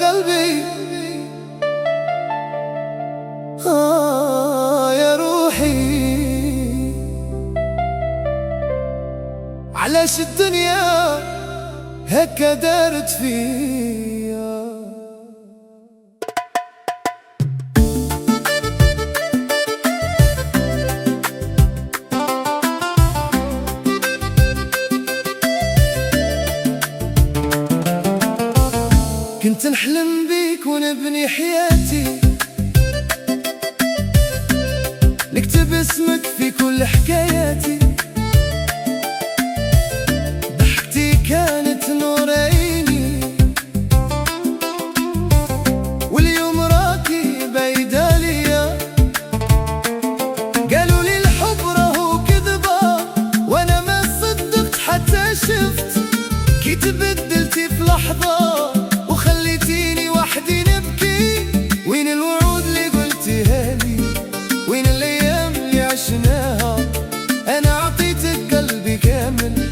قلبي يا روحي، علاش الدنيا هكا دارت فيا؟ كنت نحلم بيك ونبني حياتي، نكتب اسمك في كل حكاياتي، ضحكتي كانت نور عيني، واليوم راكي بعيدة ليا. قالوا لي الحب راهو كذبة، وانا ما صدقت حتى شفت كي تبدلتي في لحظة وخليتيني وحدي نبكي. وين الوعود اللي قلتيها لي؟ وين الايام اللي عشناها؟ انا عطيتك قلبي كامل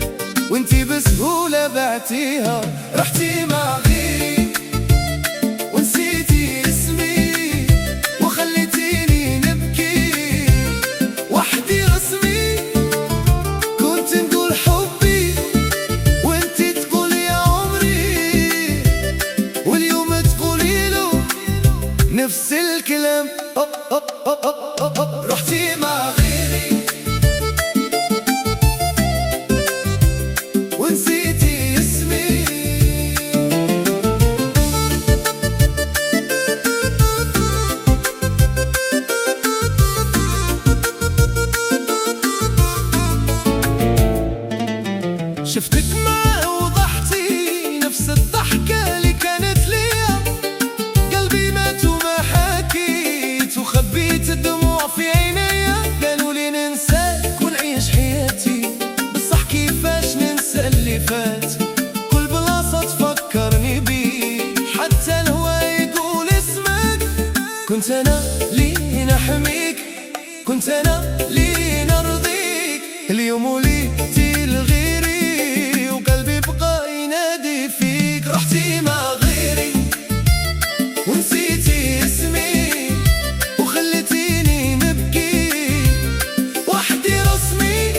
وانتي بسهولة بعتيها. رحتي مع غيري ونسيتي اسمي وخليتيني نبكي وحدي رسمي. كنت نقول حبي وانتي تقولي يا عمري، واليوم تقولي له نفس الكلام. رحتي مع غيري ونسيتي اسمي. شفتك معه وضحتي نفس الضحكة اللي كانت ليا. قلبي مات وما حكيت وخبيت الدموع في عينيا. قالوا لي ننساك ونعيش حياتي، بصح كيفاش ننسى اللي فات؟ كل بلاصة تفكرني بيك، حتى الهوا يقول اسمك. كنت انا اللي نحميك، كنت انا اللي نرضيك. اليوم وليتي لغيري وقلبي بقى ينادي فيك. رحتي مع غيري ونسيتي اسمي وخليتيني نبكي وحدي رسمي.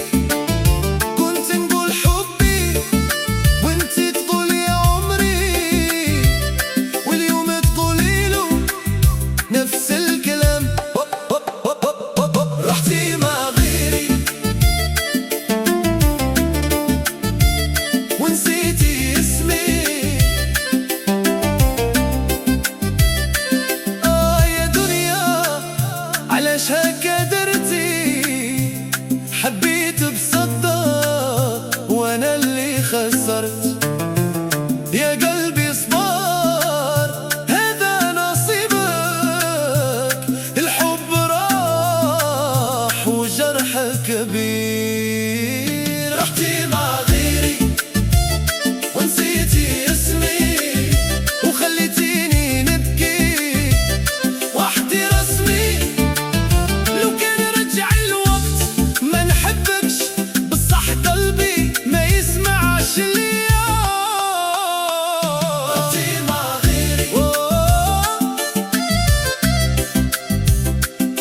كنت نقول حبي وانتي تقولي يا عمري، واليوم تقولي له نفس الكلام. رحتي مع غيري ونسيتي اسمي. يا دنيا علاش هكا درتي؟ حبيت بصدق وانا اللي خسرت. يا قلبي صبر هذا نصيبك، الحب راح وجرحك كبير. رحتي مع غيري ونسيتي اسمي وخليتيني نبكي وحدي رسمي. لو كان رجع الوقت ما نحبكش، بصح قلبي ما يسمعش ليا. رحتي مع غيري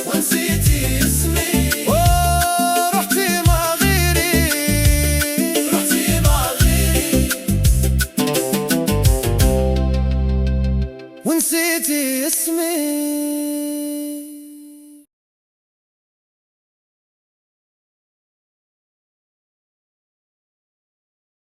ونسيتي اسمي. رحتي مع غيري، رحتي مع غيري ونسيتي اسمي.